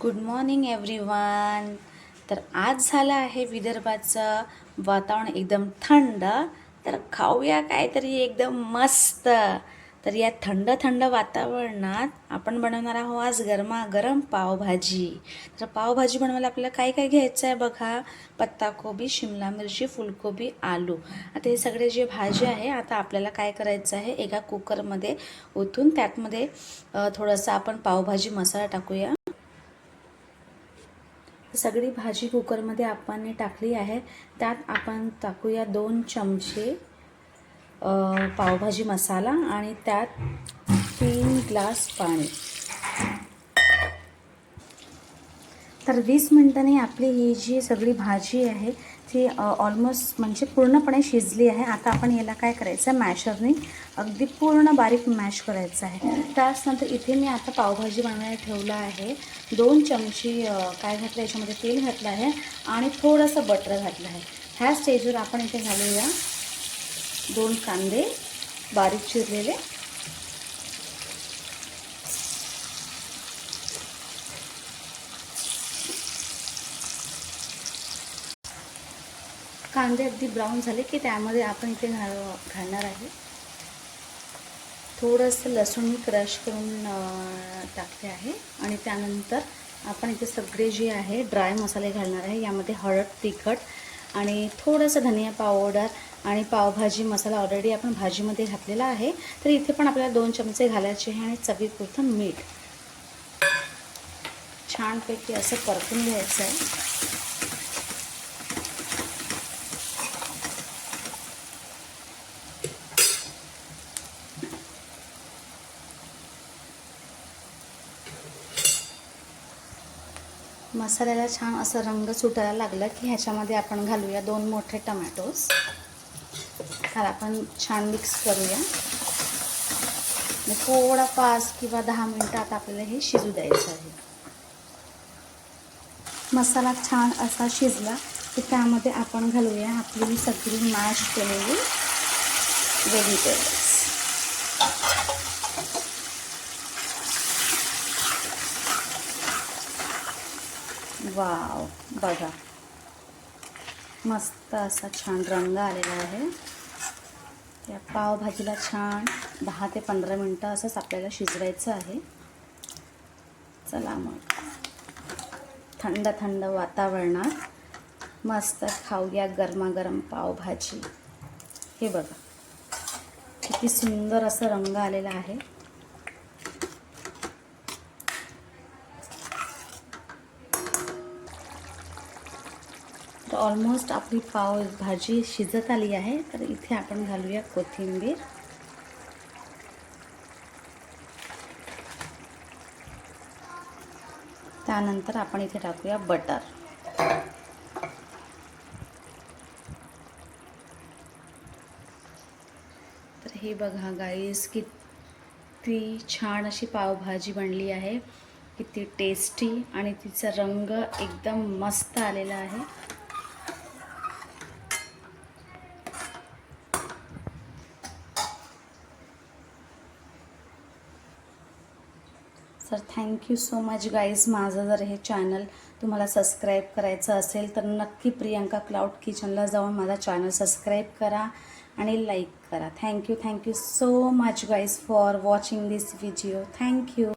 Good morning everyone. तर आज झालं आहे विदर्भाचं वातावरण एकदम थंड. तर खाऊया काहीतरी एकदम मस्त. तर या थंड थंड वातावरणात आपण बनवणार आहोत आज गरमागरम पावभाजी. तर पावभाजी बनवायला आपल्याला काय काय घ्यायचं आहे बघा. पत्ताकोबी, शिमला मिरची, फुलकोबी, आलू. आता हे सगळे जे भाजी आहे आता आपल्याला काय करायचं आहे, एका कुकरमध्ये ओतून त्यातमध्ये थोडंसं आपण पावभाजी मसाला टाकूया. सगळी भाजी कुकरमध्ये आपण टाकली आहे. त्यात आपण टाकूया 2 चमचे पावभाजी मसाला आणि त्यात 3 ग्लास पाणी. तर 20 मिनिटांनी आपली ही जी सगळी भाजी आहे ती ऑलमोस्ट म्हणजे पूर्णपणे शिजली आहे. आता आपण याला काय करायचं आहे, मॅशरने अगदी पूर्ण बारीक मॅश करायचं आहे. त्याचनंतर इथे मी आता पावभाजी बनवायला ठेवलं आहे. 2 चमचे काय घातलं, याच्यामध्ये तेल घातलं आहे आणि थोडंसं बटर घातलं आहे. ह्या स्टेजवर आपण इथे घालूया 2 कांदे बारीक चिरलेले. कांदे अगदी ब्राऊन झाले की त्यामध्ये आपण इथे घालणार आहे थोडंसं लसूण क्रश करून टाकते आहे. आणि त्यानंतर आपण इथे सगळे जे आहे ड्राय मसाले घालणार आहे. यामध्ये हळद, तिखट आणि थोडंसं धनिया पावडर आणि पावभाजी मसाला ऑलरेडी आपण भाजीमध्ये घातलेला आहे. तर इथे पण आपल्याला 2 चमचे घालायचे आहे आणि चवीपुरतं मीठ. छानपैकी असं परतून घ्यायचं आहे. मसाल्याला छान असा रंग सुटायला लागला की ह्याच्यामध्ये आपण घालूया 2 मोठे टमॅटोज. तर आपण छान मिक्स करूया. थोडा 5 किंवा 10 मिनिटात आपल्याला हे शिजू द्यायचं आहे. मसाला छान असा शिजला की त्यामध्ये आपण घालूया आपली सगळी मॅश केलेली व्हेजिटेबल्स. वाव, बघा मस्त असा छान रंग आलेला आहे. या पावभाजीला छान 10 ते 15 मिनटं असंच आपल्याला शिजवायचं आहे. चला मग थंड थंड वातावरणात मस्त खाऊया गरमागरम पावभाजी. हे बघा किती सुंदर असा रंग आलेला आहे. तर ऑलमोस्ट आपली पावभाजी शिजत आली आहे. तर इथे आपण घालूया कोथिंबीर. त्यानंतर आपण इथे टाकूया बटर. तर हे बघा गाईस, किती छान अशी पावभाजी बनली आहे. किती टेस्टी आणि तिचा रंग एकदम मस्त आलेला आहे. Sir thank you so much guys. माझं जर हे चॅनल तुम्हाला सबस्क्राईब करायचं असेल तर नक्की प्रियंका क्लाउड किचनला जाऊन माझा चॅनल सबस्क्राईब करा आणि लाईक करा. Thank you so much guys for watching this video. Thank you.